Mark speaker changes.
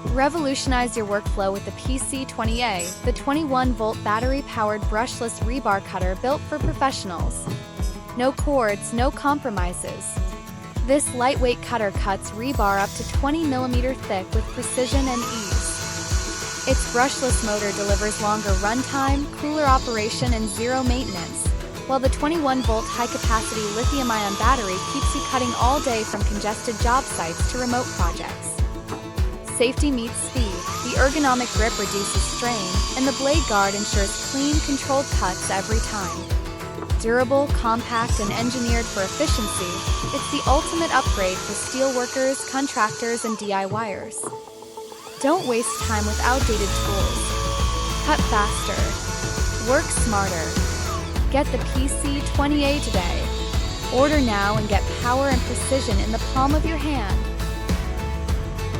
Speaker 1: Revolutionize your workflow with the PC20A, the 21-volt battery-powered brushless rebar cutter built for professionals. No cords, no compromises. This lightweight cutter cuts rebar up to 20mm thick with precision and ease. Its brushless motor delivers longer runtime, cooler operation, and zero maintenance, while the 21-volt high-capacity lithium-ion battery keeps you cutting all day from congested job sites to remote projects. Safety meets speed, the ergonomic grip reduces strain, and the blade guard ensures clean, controlled cuts every time. Durable, compact, and engineered for efficiency, it's the ultimate upgrade for steelworkers, contractors, and DIYers. Don't waste time with outdated tools. Cut faster. Work smarter. Get the PC20A today. Order now and get power and precision in the palm of your hand.